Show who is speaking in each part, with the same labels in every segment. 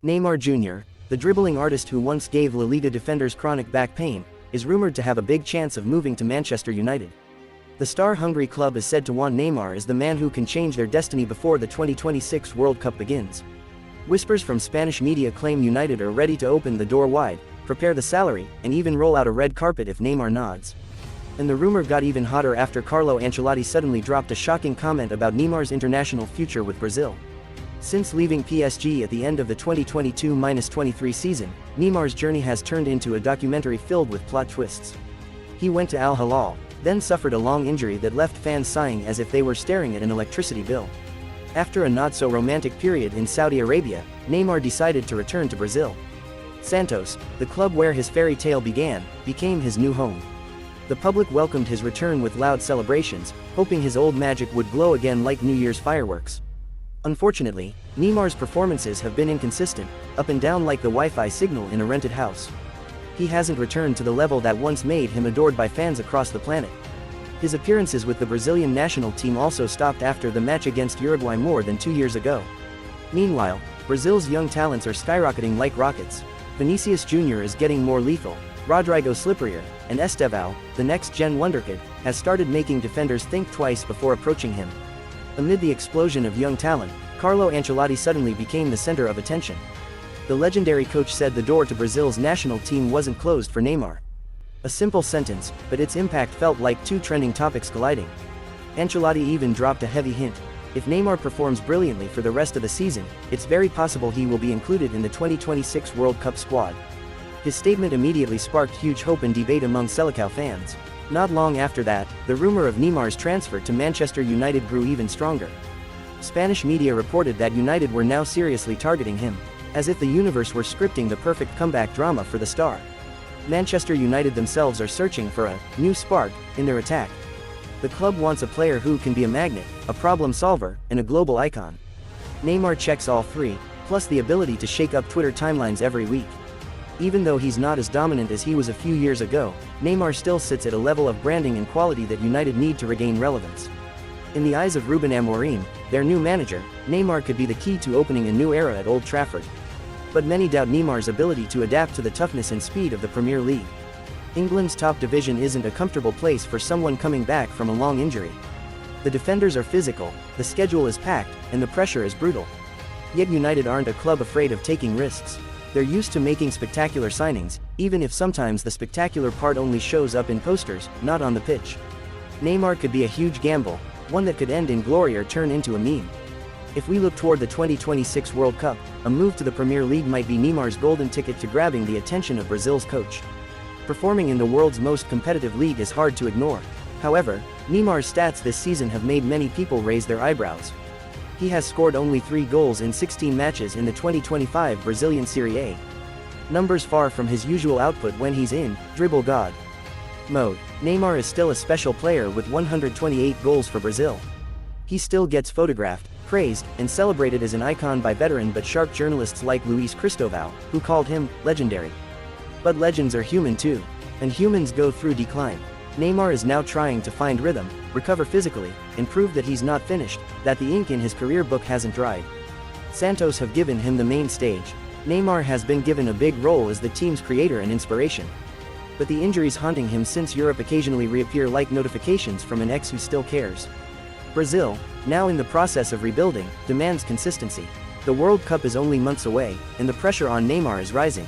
Speaker 1: Neymar Jr., the dribbling artist who once gave La Liga defenders chronic back pain, is rumored to have a big chance of moving to Manchester United. The star-hungry club is said to want Neymar as the man who can change their destiny before the 2026 World Cup begins. Whispers from Spanish media claim United are ready to open the door wide, prepare the salary, and even roll out a red carpet if Neymar nods. And the rumor got even hotter after Carlo Ancelotti suddenly dropped a shocking comment about Neymar's international future with Brazil. Since leaving PSG at the end of the 2022-23 season, Neymar's journey has turned into a documentary filled with plot twists. He went to Al Hilal, then suffered a long injury that left fans sighing as if they were staring at an electricity bill. After a not-so-romantic period in Saudi Arabia, Neymar decided to return to Brazil. Santos, the club where his fairy tale began, became his new home. The public welcomed his return with loud celebrations, hoping his old magic would glow again like New Year's fireworks. Unfortunately, Neymar's performances have been inconsistent, up and down like the Wi-Fi signal in a rented house. He hasn't returned to the level that once made him adored by fans across the planet. His appearances with the Brazilian national team also stopped after the match against Uruguay more than 2 years ago. Meanwhile, Brazil's young talents are skyrocketing like rockets. Vinicius Jr. is getting more lethal, Rodrigo slipperier, and Estevao, the next-gen wonderkid, has started making defenders think twice before approaching him. Amid the explosion of young talent, Carlo Ancelotti suddenly became the center of attention. The legendary coach said the door to Brazil's national team wasn't closed for Neymar. A simple sentence, but its impact felt like two trending topics colliding. Ancelotti even dropped a heavy hint: if Neymar performs brilliantly for the rest of the season, it's very possible he will be included in the 2026 World Cup squad. His statement immediately sparked huge hope and debate among Selecao fans. Not long after that, the rumor of Neymar's transfer to Manchester United grew even stronger. Spanish media reported that United were now seriously targeting him, as if the universe were scripting the perfect comeback drama for the star. Manchester United themselves are searching for a new spark in their attack. The club wants a player who can be a magnet, a problem solver, and a global icon. Neymar checks all three, plus the ability to shake up Twitter timelines every week. Even though he's not as dominant as he was a few years ago, Neymar still sits at a level of branding and quality that United need to regain relevance. In the eyes of Ruben Amorim, their new manager, Neymar could be the key to opening a new era at Old Trafford. But many doubt Neymar's ability to adapt to the toughness and speed of the Premier League. England's top division isn't a comfortable place for someone coming back from a long injury. The defenders are physical, the schedule is packed, and the pressure is brutal. Yet United aren't a club afraid of taking risks. They're used to making spectacular signings, even if sometimes the spectacular part only shows up in posters, not on the pitch. Neymar could be a huge gamble, one that could end in glory or turn into a meme. If we look toward the 2026 World Cup, a move to the Premier League might be Neymar's golden ticket to grabbing the attention of Brazil's coach. Performing in the world's most competitive league is hard to ignore. However, Neymar's stats this season have made many people raise their eyebrows. He has scored only 3 goals in 16 matches in the 2025 Brazilian Serie A. Numbers far from his usual output when he's in dribble god mode. Neymar is still a special player with 128 goals for Brazil. He still gets photographed, praised, and celebrated as an icon by veteran but sharp journalists like Luis Cristóvão, who called him legendary. But legends are human too, and humans go through decline. Neymar is now trying to find rhythm, recover physically, and prove that he's not finished, that the ink in his career book hasn't dried. Santos have given him the main stage. Neymar has been given a big role as the team's creator and inspiration. But the injuries haunting him since Europe occasionally reappear like notifications from an ex who still cares. Brazil, now in the process of rebuilding, demands consistency. The World Cup is only months away, and the pressure on Neymar is rising.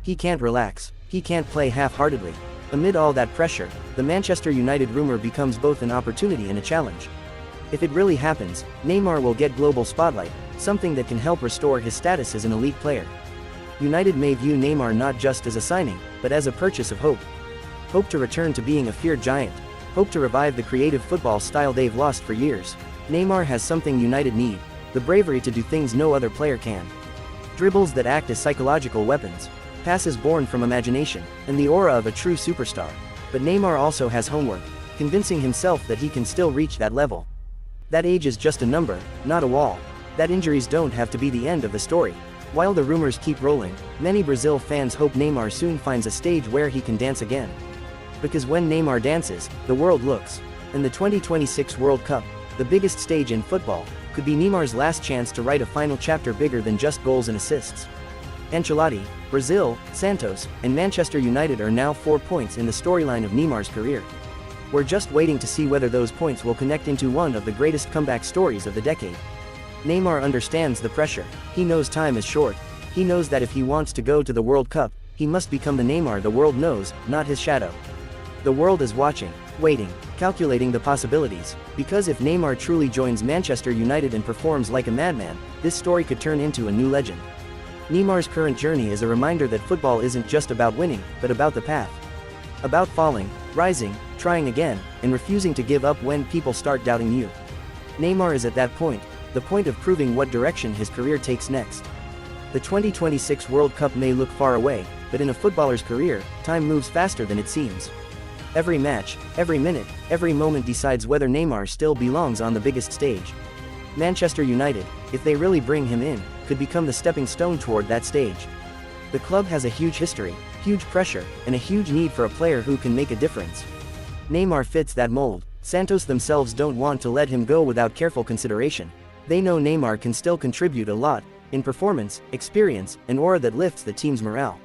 Speaker 1: He can't relax. He can't play half-heartedly. Amid all that pressure, the Manchester United rumor becomes both an opportunity and a challenge. If it really happens, Neymar will get global spotlight, something that can help restore his status as an elite player. United may view Neymar not just as a signing, but as a purchase of hope. Hope to return to being a feared giant. Hope to revive the creative football style they've lost for years. Neymar has something United need: the bravery to do things no other player can. Dribbles that act as psychological weapons. Passes born from imagination, and the aura of a true superstar. But Neymar also has homework, convincing himself that he can still reach that level. That age is just a number, not a wall. That injuries don't have to be the end of the story. While the rumors keep rolling, many Brazil fans hope Neymar soon finds a stage where he can dance again. Because when Neymar dances, the world looks. And the 2026 World Cup, the biggest stage in football, could be Neymar's last chance to write a final chapter bigger than just goals and assists. Ancelotti, Brazil, Santos, and Manchester United are now 4 points in the storyline of Neymar's career. We're just waiting to see whether those points will connect into one of the greatest comeback stories of the decade. Neymar understands the pressure. He knows time is short. He knows that if he wants to go to the World Cup, he must become the Neymar the world knows, not his shadow. The world is watching, waiting, calculating the possibilities, because if Neymar truly joins Manchester United and performs like a madman, this story could turn into a new legend. Neymar's current journey is a reminder that football isn't just about winning, but about the path. About falling, rising, trying again, and refusing to give up when people start doubting you. Neymar is at that point, the point of proving what direction his career takes next. The 2026 World Cup may look far away, but in a footballer's career, time moves faster than it seems. Every match, every minute, every moment decides whether Neymar still belongs on the biggest stage. Manchester United, if they really bring him in, could become the stepping stone toward that stage. The club has a huge history, huge pressure, and a huge need for a player who can make a difference. Neymar fits that mold. Santos themselves don't want to let him go without careful consideration. They know Neymar can still contribute a lot, in performance, experience, and aura that lifts the team's morale.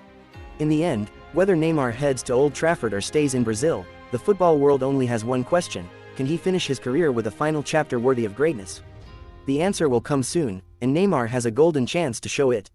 Speaker 1: In the end, whether Neymar heads to Old Trafford or stays in Brazil, the football world only has one question: can he finish his career with a final chapter worthy of greatness? The answer will come soon, and Neymar has a golden chance to show it.